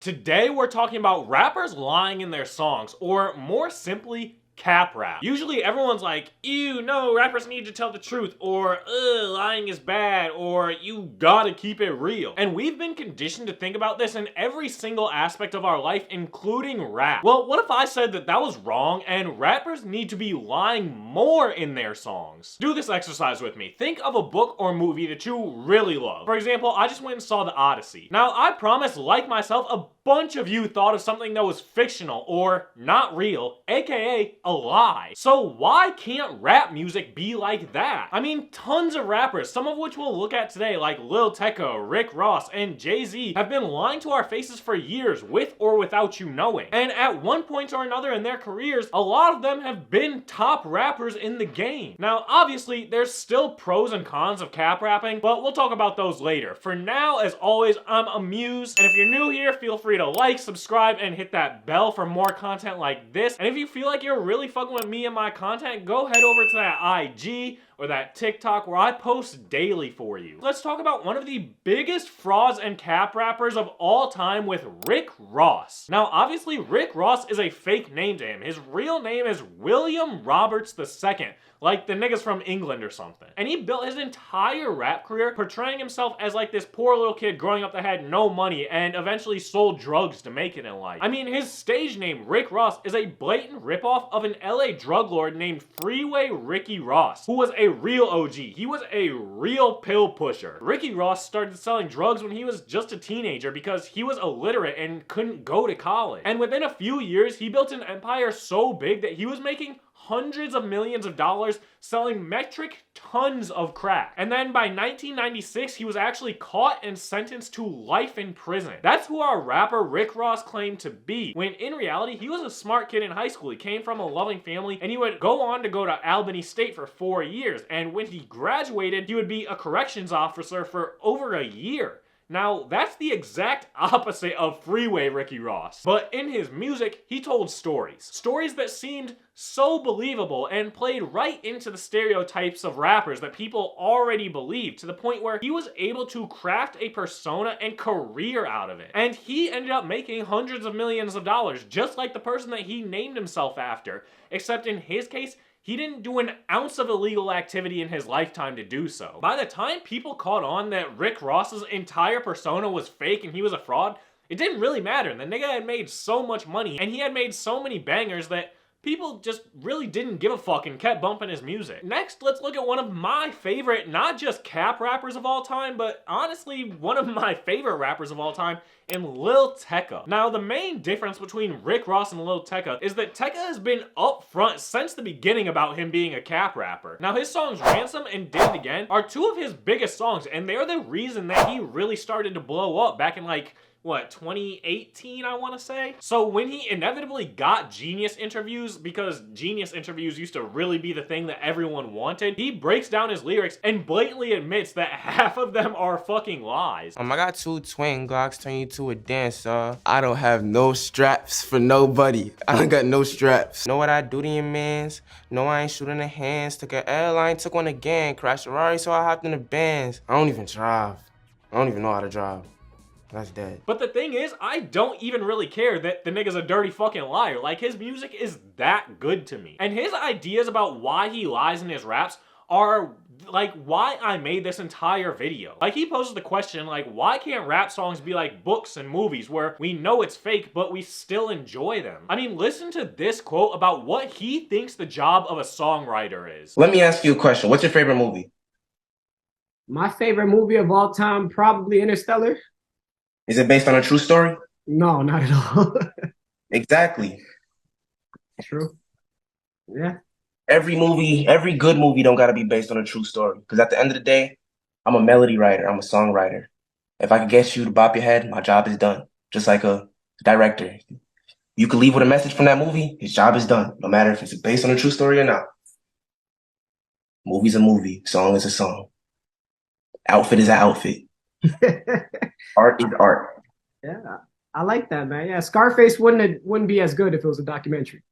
Today we're talking about rappers lying in their songs, or more simply, cap rap. Usually everyone's like, ew, no, rappers need to tell the truth, or lying is bad, or you gotta keep it real. And we've been conditioned to think about this in every single aspect of our life, including rap. Well, what if I said that that was wrong and rappers need to be lying more in their songs? Do this exercise with me. Think of a book or movie that you really love. For example, I just went and saw The Odyssey. Now, I promise, like myself, a bunch of you thought of something that was fictional or not real, aka a lie. So why can't rap music be like that? I mean, tons of rappers, some of which we'll look at today, like Lil Tecca, Rick Ross, and Jay-Z, have been lying to our faces for years, with or without you knowing. And at one point or another in their careers, a lot of them have been top rappers in the game. Now, obviously, there's still pros and cons of cap rapping, but we'll talk about those later. For now, as always, I'm amused, and if you're new here, feel free to like, subscribe, and hit that bell for more content like this. And if you feel like you're really fucking with me and my content, go head over to that IG or that TikTok where I post daily for you. Let's talk about one of the biggest frauds and cap rappers of all time with Rick Ross. Now, obviously, Rick Ross is a fake name to him. His real name is William Roberts II. Like the niggas from England or something. And he built his entire rap career portraying himself as like this poor little kid growing up that had no money and eventually sold drugs to make it in life. I mean, his stage name, Rick Ross, is a blatant ripoff of an LA drug lord named Freeway Ricky Ross, who was a real OG. He was a real pill pusher. Ricky Ross started selling drugs when he was just a teenager because he was illiterate and couldn't go to college. And within a few years, he built an empire so big that he was making hundreds of millions of dollars selling metric tons of crack. And then by 1996, he was actually caught and sentenced to life in prison. That's who our rapper Rick Ross claimed to be, when in reality, he was a smart kid in high school. He came from a loving family, and he would go on to go to Albany State for 4 years. And when he graduated, he would be a corrections officer for over a year. Now, that's the exact opposite of Freeway Ricky Ross. But in his music, he told stories. Stories that seemed so believable and played right into the stereotypes of rappers that people already believed, to the point where he was able to craft a persona and career out of it. And he ended up making hundreds of millions of dollars, just like the person that he named himself after. Except in his case, he didn't do an ounce of illegal activity in his lifetime to do so. By the time people caught on that Rick Ross's entire persona was fake and he was a fraud, it didn't really matter. The nigga had made so much money and he had made so many bangers that people just really didn't give a fuck and kept bumping his music. Next, let's look at one of my favorite, not just cap rappers of all time, but honestly, one of my favorite rappers of all time, in Lil Tecca. Now, the main difference between Rick Ross and Lil Tecca is that Tecca has been upfront since the beginning about him being a cap rapper. Now, his songs Ransom and Did It Again are two of his biggest songs, and they're the reason that he really started to blow up back in like, what, 2018, I want to say? So when he inevitably got Genius interviews, because Genius interviews used to really be the thing that everyone wanted, he breaks down his lyrics and blatantly admits that half of them are fucking lies. I got 2 twin Glocks, turn you to a dancer. I don't have no straps for nobody. I don't got no straps. Know what I do to your mans? No, I ain't shooting the hands. Took an airline, took one again. Crashed a Rari, so I hopped in the Benz. I don't even drive. I don't even know how to drive. That's dead. But the thing is, I don't even really care that the nigga's a dirty fucking liar. Like, his music is that good to me. And his ideas about why he lies in his raps are like why I made this entire video. Like, he poses the question, like, why can't rap songs be like books and movies where we know it's fake, but we still enjoy them? I mean, listen to this quote about what he thinks the job of a songwriter is. Let me ask you a question. What's your favorite movie? My favorite movie of all time, probably Interstellar. Is it based on a true story? No, not at all. Exactly. True. Yeah. Every good movie don't gotta be based on a true story. Because at the end of the day, I'm a melody writer. I'm a songwriter. If I could get you to bop your head, my job is done. Just like a director. You could leave with a message from that movie, his job is done. No matter if it's based on a true story or not. Movie's a movie. Song is a song. Outfit is an outfit. Art is art. Yeah, I like that, man. Yeah, Scarface wouldn't be as good if it was a documentary.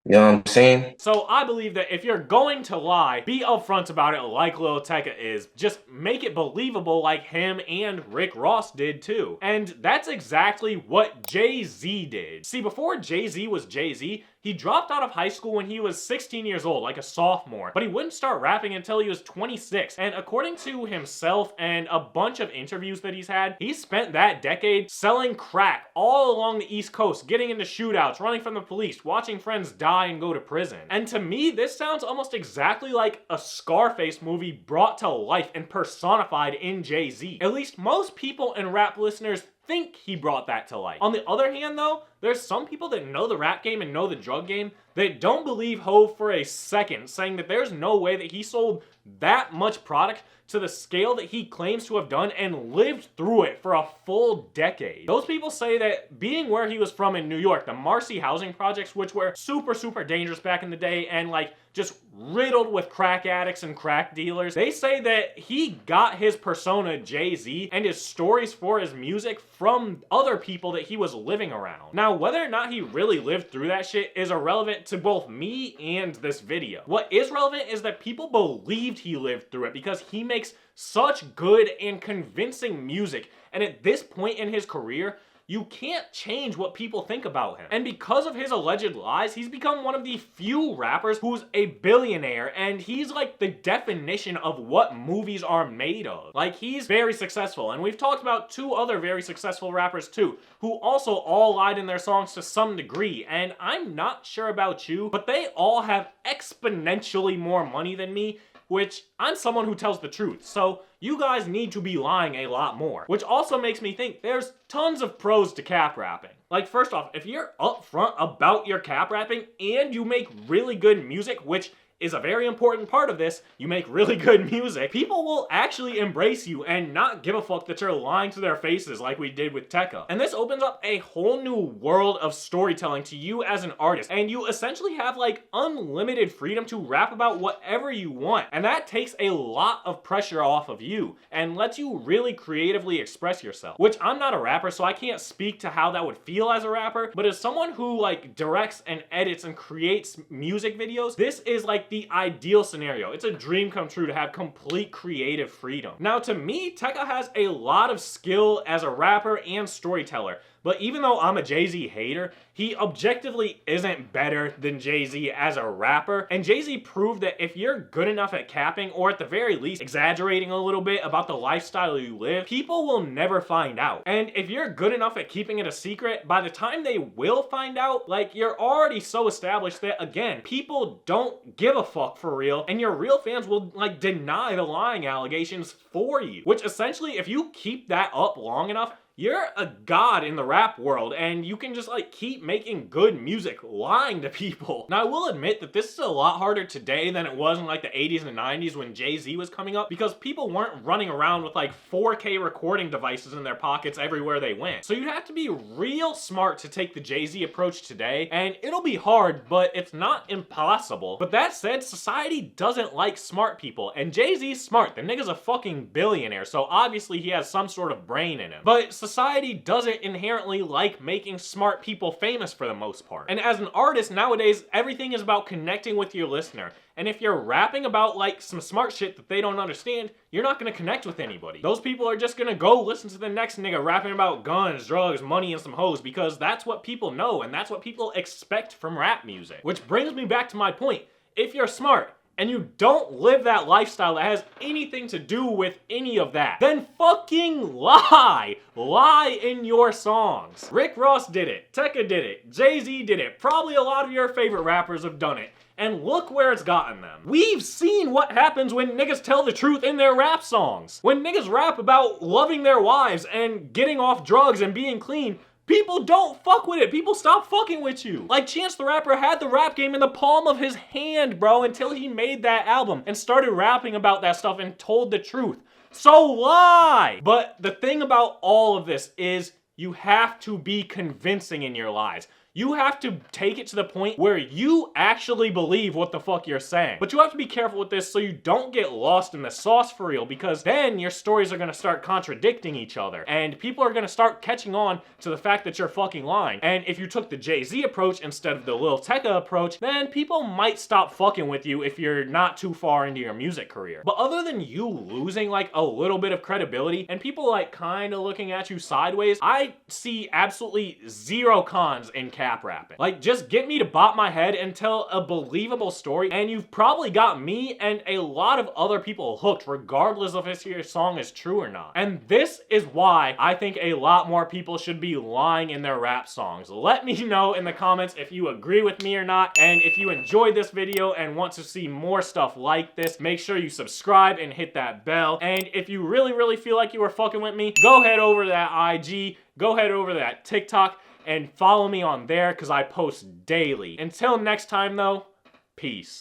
You know what I'm saying? So I believe that if you're going to lie, be upfront about it like Lil Tecca is. Just make it believable like him and Rick Ross did too. And that's exactly what Jay-Z did. See, before Jay-Z was Jay-Z, he dropped out of high school when he was 16 years old, like a sophomore, but he wouldn't start rapping until he was 26. And according to himself and a bunch of interviews that he's had, he spent that decade selling crack all along the East Coast, getting into shootouts, running from the police, watching friends die and go to prison. And to me, this sounds almost exactly like a Scarface movie brought to life and personified in Jay-Z. At least most people and rap listeners think he brought that to life. On the other hand though, there's some people that know the rap game and know the drug game that don't believe Hov for a second, saying that there's no way that he sold that much product to the scale that he claims to have done and lived through it for a full decade. Those people say that being where he was from in New York, the Marcy housing projects, which were super dangerous back in the day and like just riddled with crack addicts and crack dealers, they say that he got his persona Jay-Z and his stories for his music from other people that he was living around. Now, whether or not he really lived through that shit is irrelevant to both me and this video. What is relevant is that people believed he lived through it because he makes such good and convincing music, and at this point in his career, you can't change what people think about him. And because of his alleged lies, he's become one of the few rappers who's a billionaire, and he's like the definition of what movies are made of. Like, he's very successful, and we've talked about two other very successful rappers too, who also all lied in their songs to some degree, and I'm not sure about you, but they all have exponentially more money than me, which I'm someone who tells the truth, so you guys need to be lying a lot more. Which also makes me think there's tons of pros to cap rapping. Like, first off, if you're upfront about your cap rapping and you make really good music, which is a very important part of this, you make really good music, people will actually embrace you and not give a fuck that you're lying to their faces like we did with Tecca. And this opens up a whole new world of storytelling to you as an artist, and you essentially have like unlimited freedom to rap about whatever you want, and that takes a lot of pressure off of you and lets you really creatively express yourself. Which, I'm not a rapper, so I can't speak to how that would feel as a rapper, but as someone who like directs and edits and creates music videos, this is like the ideal scenario. It's a dream come true to have complete creative freedom. Now, to me, Tecca has a lot of skill as a rapper and storyteller, but even though I'm a Jay-Z hater, he objectively isn't better than Jay-Z as a rapper, and Jay-Z proved that if you're good enough at capping, or at the very least exaggerating a little bit about the lifestyle you live, people will never find out. And if you're good enough at keeping it a secret, by the time they will find out, like, you're already so established that, again, people don't give a fuck for real, and your real fans will like deny the lying allegations for you. Which essentially, if you keep that up long enough, you're a god in the rap world, and you can just like keep making good music lying to people. Now, I will admit that this is a lot harder today than it was in like the 80s and 90s when Jay-Z was coming up, because people weren't running around with like 4K recording devices in their pockets everywhere they went. So you'd have to be real smart to take the Jay-Z approach today, and it'll be hard, but it's not impossible. But that said, society doesn't like smart people, and Jay-Z's smart. The nigga's a fucking billionaire, so obviously he has some sort of brain in him. But society doesn't inherently like making smart people famous for the most part. And as an artist nowadays, everything is about connecting with your listener. And if you're rapping about like some smart shit that they don't understand, you're not gonna connect with anybody. Those people are just gonna go listen to the next nigga rapping about guns, drugs, money, and some hoes, because that's what people know and that's what people expect from rap music. Which brings me back to my point. If you're smart, and you don't live that lifestyle that has anything to do with any of that, then fucking lie! Lie in your songs. Rick Ross did it, Tecca did it, Jay-Z did it, probably a lot of your favorite rappers have done it, and look where it's gotten them. We've seen what happens when niggas tell the truth in their rap songs. When niggas rap about loving their wives and getting off drugs and being clean, people don't fuck with it. People stop fucking with you. Like, Chance the Rapper had the rap game in the palm of his hand, bro, until he made that album and started rapping about that stuff and told the truth. So lie! But the thing about all of this is you have to be convincing in your lies. You have to take it to the point where you actually believe what the fuck you're saying. But you have to be careful with this so you don't get lost in the sauce for real, because then your stories are gonna start contradicting each other, and people are gonna start catching on to the fact that you're fucking lying. And if you took the Jay-Z approach instead of the Lil Tecca approach, then people might stop fucking with you if you're not too far into your music career. But other than you losing like a little bit of credibility and people like kind of looking at you sideways, I see absolutely zero cons in cap rapping. Like, just get me to bop my head and tell a believable story, and you've probably got me and a lot of other people hooked, regardless of if your song is true or not. And this is why I think a lot more people should be lying in their rap songs. Let me know in the comments if you agree with me or not, and if you enjoyed this video and want to see more stuff like this, make sure you subscribe and hit that bell. And if you really feel like you were fucking with me, go head over to that IG, go head over to that TikTok, and follow me on there because I post daily. Until next time though, peace.